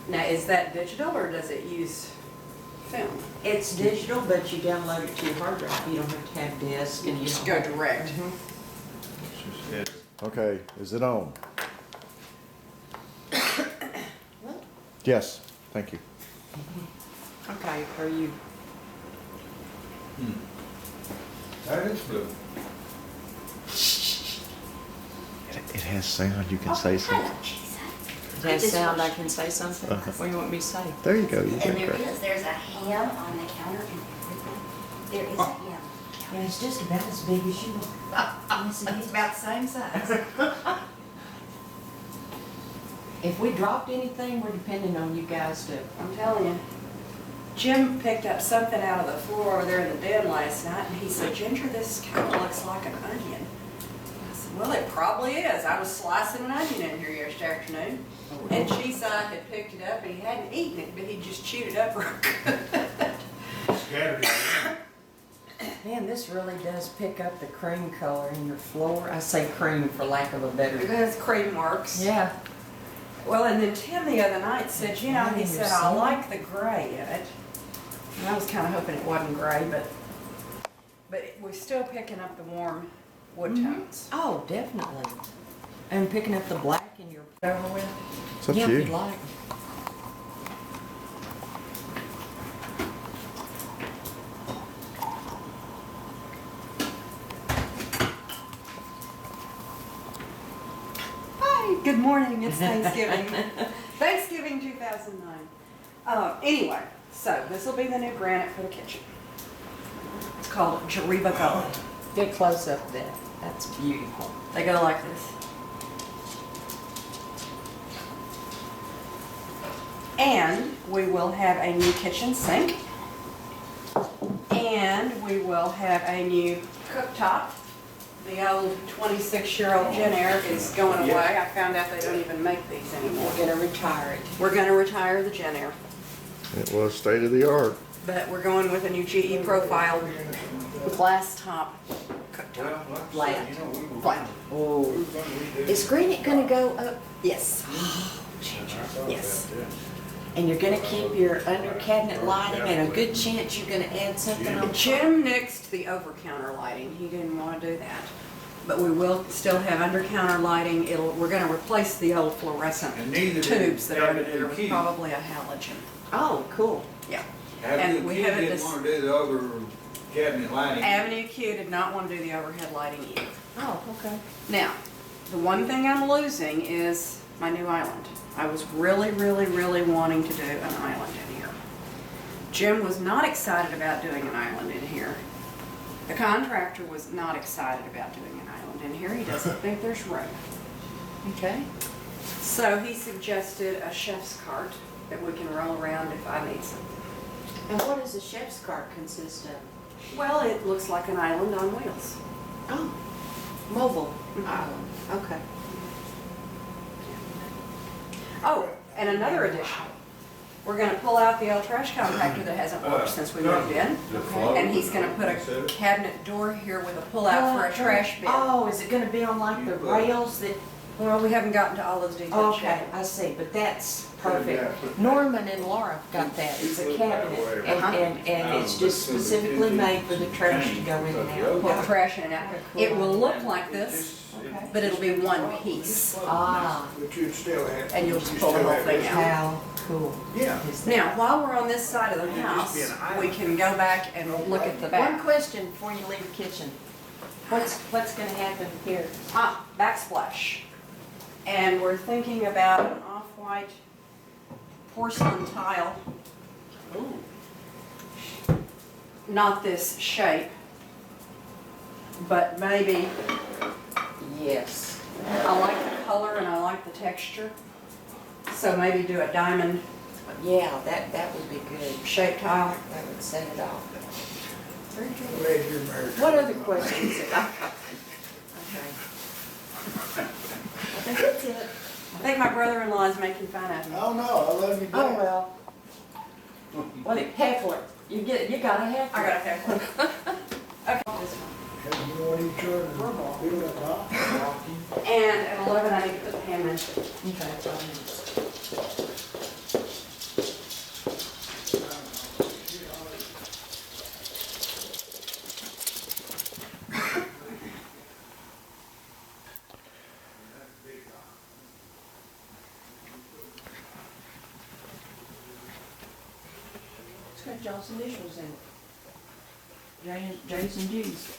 Now, is that digital or does it use film? It's digital, but you download it to your hard drive. You don't have to have disk and you Just go direct. Okay, is it on? Yes, thank you. Okay, are you? That is blue. It has sound, you can say something. Does that sound I can say something? What do you want me to say? There you go. You And got there it. is, there's a ham on the counter and everything. There is a ham. Yeah, it's just about as big as you are. Yes, it is. about the same size. If we dropped anything, we're depending on you guys to. I'm telling you. Jim picked up something out of the floor over there in the den last night, and he said, Ginger, this kind of looks like an onion. I said, well, it probably is. I was slicing an onion in here yesterday afternoon, and Cheeside had picked it up, and he hadn't eaten it, but he just chewed it up real good. Scattered it. Man, this really does pick up the cream color in your floor. I say cream for lack of a better. That's cream marks. Yeah. Well, and then Tim the other night said, you know, he said, I like the gray in it. And I was kind of hoping it wasn't gray, but we're still picking up the warm wood tones. Oh, definitely. And picking up the black in your over with. It's up to Yeah, if you. you'd like. Hi, good morning, it's Thanksgiving. Thanksgiving 2009. Anyway, so this will be the new granite for the kitchen. It's called Jariba Gold. Get close up there. That's beautiful. They go like this. And we will have a new kitchen sink. And we will have a new cooktop. The old 26-year-old Jen Air is going away. I found out they don't even make these anymore. We're gonna retire it. We're gonna retire the Jen Air. It was state of the art. But we're going with a new GE profile glass top cooktop. Flat. Flat. Oh. Is granite gonna go up? Yes. Yes. And you're gonna keep your under cabinet lighting and a good chance you're gonna add something on top? Jim nixed the over-counter lighting. He didn't want to do that. But we will still have under-counter lighting. We're going to replace the old fluorescent And neither tubes that are under did there with Keith. probably a halogen. Oh, cool. Yeah. Avenue And we Q have it didn't this- want to do the over cabinet lighting. Avenue Q did not want to do the overhead lighting either. Oh, okay. Now, the one thing I'm losing is my new island. I was really, really, really wanting to do an island in here. Jim was not excited about doing an island in here. The contractor was not excited about doing an island in here. He doesn't think there's room. Okay. So he suggested a chef's cart that we can roll around if I need something. And what does a chef's cart consist of? Well, it looks like an island on wheels. Oh, mobile Mhm. island. Okay. Oh, and another addition. We're gonna pull out the old trash compactor that hasn't worked since we moved in. And he's gonna put a cabinet door here with a pull-out for a trash bin. Oh, is it gonna be on like the rails that? Well, we haven't gotten to all those details Okay, yet. I see, but that's perfect. Norman and Laura got that. It's a cabinet and it's just specifically made for the trash to go in and out. Pull the trash in and out. It will look like this, Okay. but it'll be one piece. Ah, But you'd still have. And you'll just pull the whole thing out. how cool. Yeah. is that? Now, while we're on this side of the house, we can go back and look at the One back. question before you leave the kitchen. What's gonna happen here? Backsplash. And we're thinking about an off-white porcelain tile. Not this shape, but maybe, Yes. I like the color and I like the texture. So maybe do a diamond Yeah, that would be good. shaped tile. That would set it off. Very good. Glad you're married. What other questions? Okay. I think that's it. I think my brother-in-law is making fun of me. Oh, no, I love you. Oh, well. What a heckler. You got a heckler. I got a heckler. Okay, this one. You know what each other, feel that hot? And at 11, I need to put the ham in. Okay. Got y'all's initials in it. J's and G's.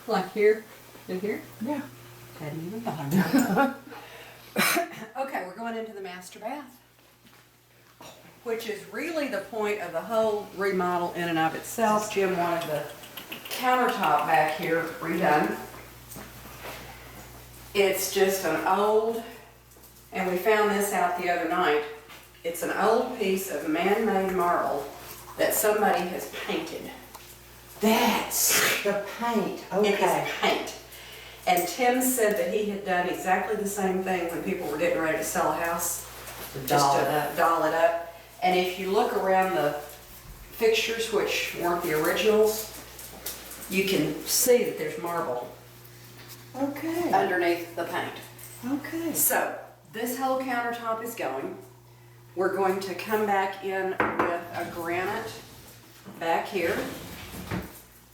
Like here, in here? Yeah. Hadn't even thought about that. Okay, we're going into the master bath, which is really the point of the whole remodel in and of itself. Jim wanted the countertop back here redone. It's just an old, and we found this out the other night, it's an old piece of man-made marble that somebody has painted. That's the paint, It is okay. paint. And Tim said that he had done exactly the same thing when people were getting ready to sell a house. Just Doll to it up. doll it up. And if you look around the fixtures, which weren't the originals, you can see that there's marble Okay, underneath the paint. okay. So, this whole countertop is going. We're going to come back in with a granite back here.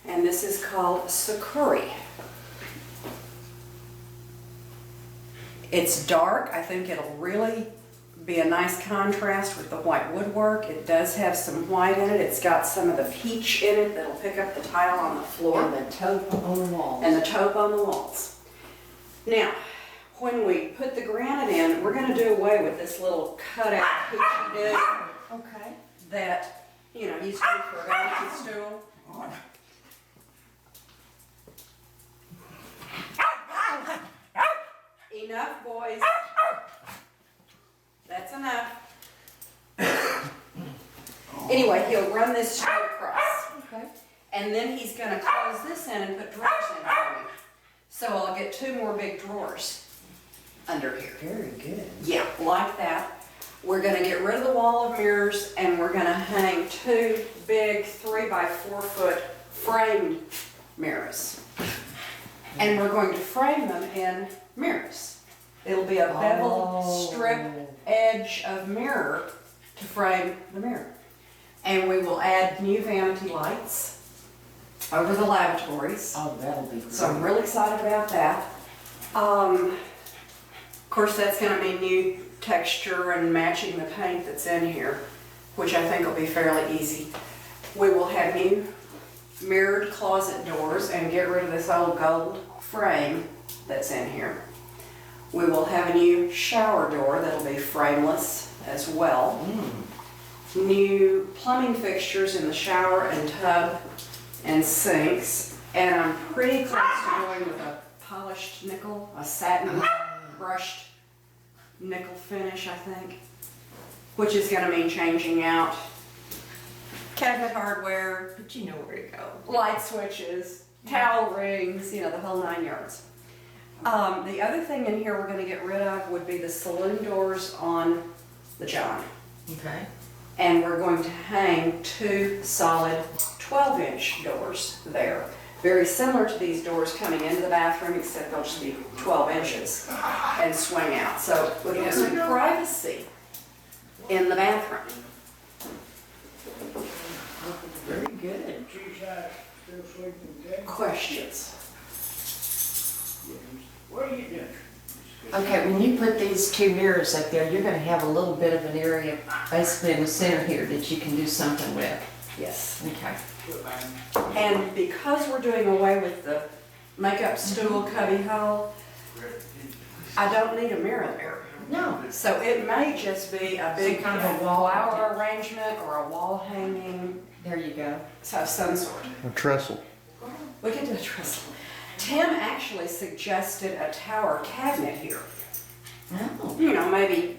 And this is called Sakuri. It's dark. I think it'll really be a nice contrast with the white woodwork. It does have some white in it. It's got some of the peach in it that'll pick up the tile on the floor. And the taupe on the wall. And the taupe on the walls. Now, when we put the granite in, we're gonna do away with this little cutout hoochie dig Okay. that, you know, used to be for a balance stool. Enough, boys. That's enough. Anyway, he'll run this straight across. Okay. And then he's gonna close this in and put drawers in for me. So I'll get 2 more big drawers under here. Very good. Yeah, like that. We're gonna get rid of the wall of mirrors and we're gonna hang 2 big 3x4 foot framed mirrors. And we're going to frame them in mirrors. It'll be a beveled strip edge of mirror to frame the mirror. And we will add new vanity lights over the lavatories. Oh, that'll be great. So I'm really excited about that. Of course, that's gonna be new texture and matching the paint that's in here, which I think will be fairly easy. We will have new mirrored closet doors and get rid of this old gold frame that's in here. We will have a new shower door that'll be frameless as well. New plumbing fixtures in the shower and tub and sinks. And I'm pretty close to going with a polished nickel, a satin brushed nickel finish, I think, which is gonna mean changing out cabinet hardware, But you know where to go. light switches, towel rings, you know, the whole 9 yards. The other thing in here we're gonna get rid of would be the saloon doors on the john. Okay. And we're going to hang 2 solid 12-inch doors there. Very similar to these doors coming into the bathroom, except they'll just be 12 inches and swing out. So we'll get some privacy in the bathroom. Very good. She's still sleeping, Dad? Questions? What are you doing? Okay, when you put these 2 mirrors up there, you're gonna have a little bit of an area basically in the center here that you can do something with. Yes. Okay. And because we're doing away with the makeup stool cubby hole, I don't need a mirror there. No. So it may just be a big Some kind of a wall. flower arrangement or a wall hanging There you go. of some sort. A trestle. We can do a trestle. Tim actually suggested a tower cabinet here. Oh. You know, maybe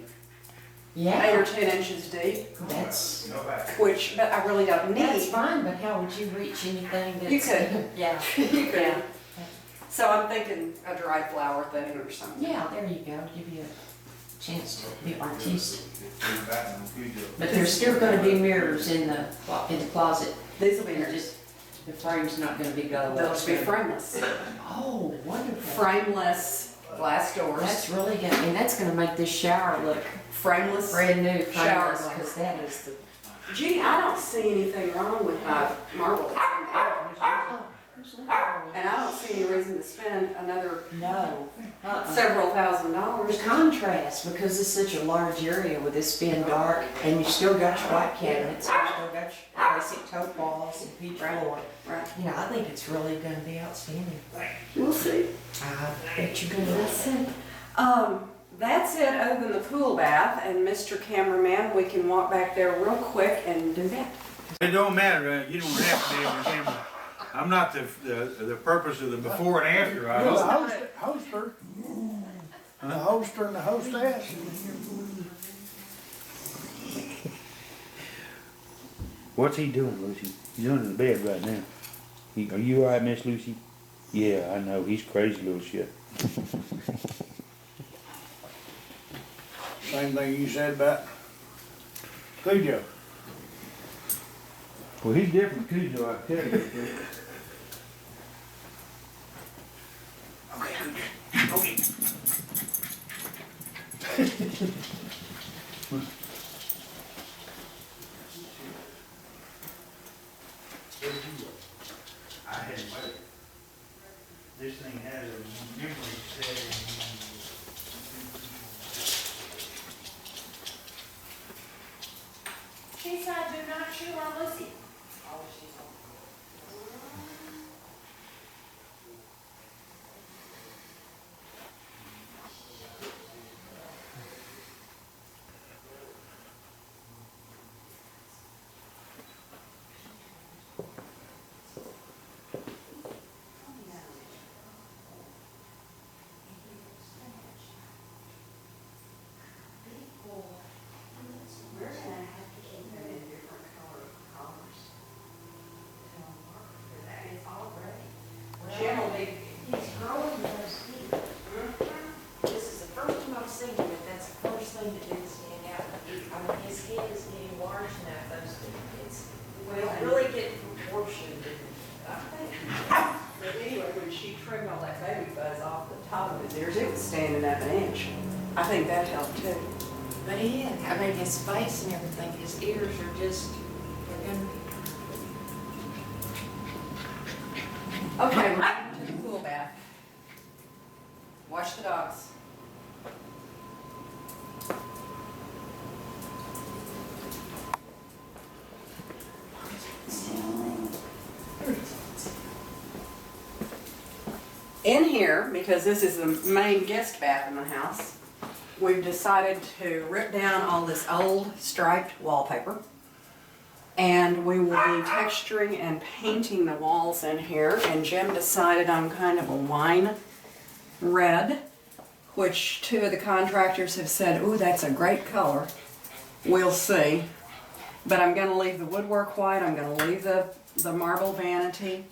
8 or Yeah. 10 inches deep, That's, but I really don't that's need. fine, but how would you reach anything that's? You could. Yeah. You could. Yeah. So I'm thinking a dried flower thing or something. Yeah, there you go. Give you a chance to be artistic. But there's still gonna be mirrors in the closet. These will be They're yours. just, the frame's not gonna be going. They'll just be frameless. Oh, wonderful. Frameless glass doors. That's really gonna, and that's gonna make this shower look Frameless. brand new, Shower frameless, glass. because that is the. Gee, I don't see anything wrong with my marble. Oh, And I don't see any reason to spend another No. several $1,000s. The contrast, because it's such a large area with this being dark, and you still got your white cabinets, you still got your basic taupe walls and peach floor. Right. You know, I think it's really gonna be outstanding. We'll see. I bet you're gonna. That's it other than the pool bath, and Mr. Cameraman, we can walk back there real quick and do that. It don't matter, you don't have to be on camera. I'm not the purpose of the before and after, I Well, the hope. hoster, the hoster and the hostess. What's he doing, Lucy? He's under the bed right now. Are you all right, Miss Lucy? Yeah, I know, he's crazy little shit. Same thing you said about Cujo. Well, he's different, Cujo, I tell you. Okay, Cujo, okay. I had this thing has a memory setting. She said, do not chew on Lucy. We're gonna have to keep it in different colors. It's already. Jim will be. He's growing those feet. This is the first time I've seen him, but that's the first thing that didn't stand out. I mean, his head is getting large enough, those two kids. Well, really get proportioned. But anyway, when she trimmed all that baby fuzz off the top of his ears, it was standing up an inch. I think that helped too. But he is, I mean, his face and everything, his ears are just, they're gonna be. Okay, we're going to the pool bath. Wash the dogs. In here, because this is the main guest bath in the house, we've decided to rip down all this old striped wallpaper. And we will be texturing and painting the walls in here. And Jim decided on kind of a wine red, which two of the contractors have said, ooh, that's a great color. We'll see. But I'm gonna leave the woodwork white, I'm gonna leave the marble vanity.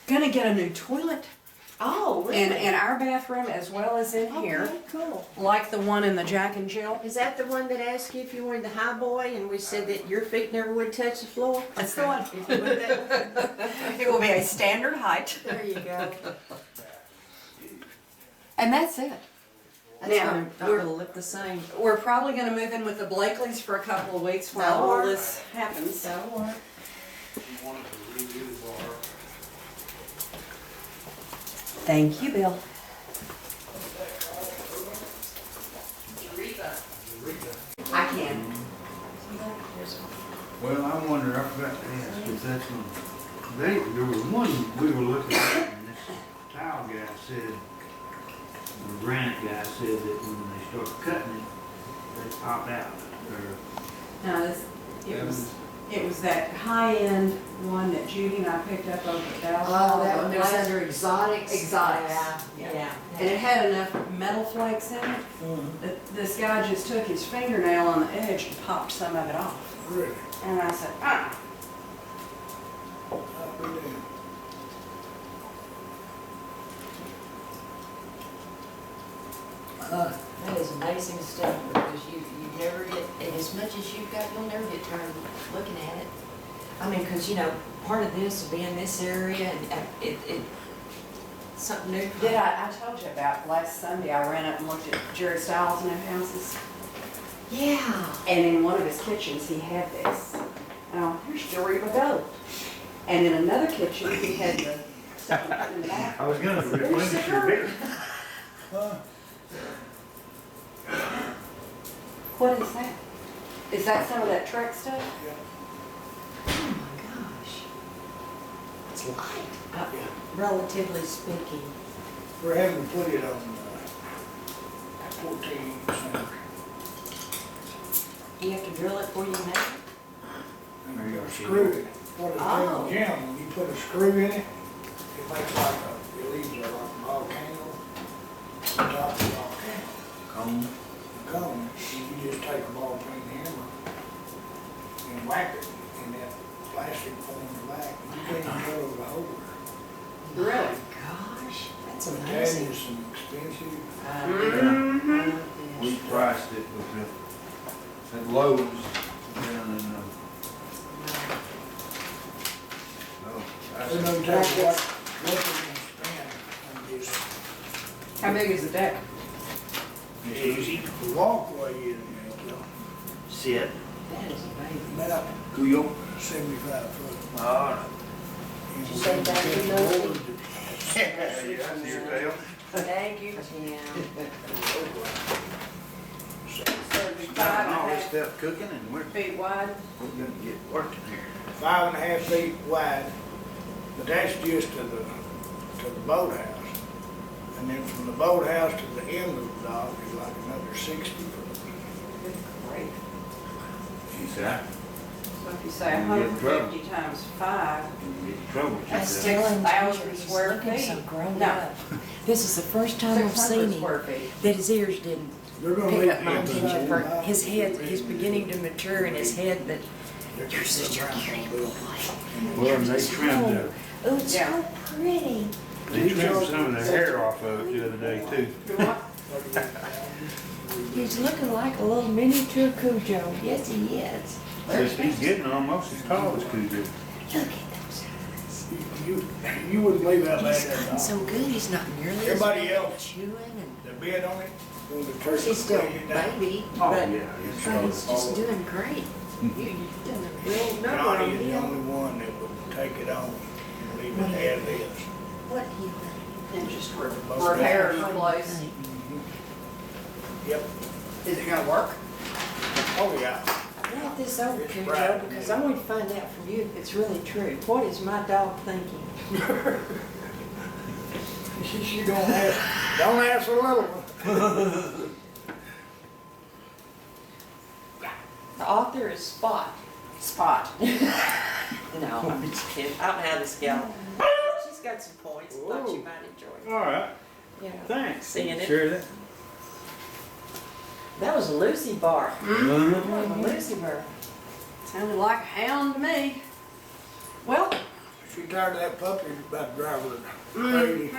Gonna get a new toilet Oh, really? in our bathroom as well as in here, Okay, cool. like the one in the Jack and Jill. Is that the one that asked you if you wanted the high boy and we said that your feet never would touch the floor? That's the one. If you wanted that- It will be a standard height. There you go. And that's it. That's Now, gonna, not we're- gonna look the same. We're probably gonna move in with the Blakeley's for a couple of weeks while That'll all work. this happens. That'll work. Thank you, Bill. I can. Well, I wonder, I forgot to ask, if that's one, there was one we were looking at, and this tile guy said, the granite guy said that when they start cutting it, they pop out, or, No, it was that high-end one that Judy and I picked up over at Dallas. Oh, that one was under exotics. Exotics. Yeah, Yeah. yeah. And it had enough metal flakes in it that this guy just took his fingernail on the edge and popped some of it off. Really? And I said, ah. Up and down. That is amazing stuff because you never get, and as much as you've got, you'll never get tired of looking at it. I mean, because, you know, part of this will be in this area and it, something new. Did I told you about last Sunday, I ran up and looked at Jerry Styles' new houses. Yeah. And in one of his kitchens, he had this. Oh, here's Jeriba Gold. And in another kitchen, he had the stuff you put in the back. I was gonna replenish your beer. What is that? Is that some of that Trek stuff? Oh my gosh. It's light, relatively speaking. We're having to put it on, 14 center. Do you have to drill it before you make it? And we're gonna screw it. What it's doing, Jim, when you put a screw in it, it makes like it leaves like a volcano, on top of the volcano. Cone. Cone, and you just take a ball peen hammer and whack it, and that plastic forms back, and you can't even go over the hole. Really? Gosh, that's But that amazing. is some expensive. Mm-hmm. We priced it with at Lowe's down in, They don't tell you what they're gonna spend on this. How big is the deck? Easy. The walkway is, Sit. That is amazing. about Kuyo. 75 foot. Oh, And Did you we say can that get you the know? board yeah, I see your tail. Thank you, Jim. So it'd be Got all this 5.5 stuff cooking and we're feet wide. gonna get working here. 5.5 feet wide, but that's just to the boathouse. And then from the boathouse to the end of the dock is like another 60 foot. Great. She said, So if you say You get in trouble. 150 times 5, you get in trouble. She That's said. 6,000 square Looking so feet. grown No. up. This is the first time I've 600 seen him square feet. that his ears didn't They're gonna pick leave up my the attention inside for wide. his head. He's beginning to mature in his head, but They're you're just such a around cutie the boy. Well, and they trimmed it. Oh, it's Yeah. so pretty. They trimmed some of the hair off of it the other day too. You want? He's looking like a little miniature Cujo. Yes, he is. Says he's getting almost as tall as Cujo. Look at those eyes. You wouldn't believe how bad He's that gotten so dog. good. He's not nearly as Everybody bad else. at chewing and. The bed on it, when the Of course, he's still a baby, Oh, but, yeah. but he's just doing great. You've done a real number on Johnny is the him. only one that would take it on and leave it as is. What do you And just Most repair of and think? replace. Yep. Is it gonna work? Oh, yeah. Write this over, It's Cujo, right. because I want to find out from you if it's really true. What is my dog thinking? You don't ask a little one. The author is Spot. Spot. No, I'm just kidding. I don't have this gal. She's got some points. I thought you might enjoy. All right, Yeah. thanks. Seeing it. Sure that. That was a Lucy bark. Mm-hmm. A Lucy bark. Sounded like a hound to me. Well, She tired of that puppy, about to drive her crazy.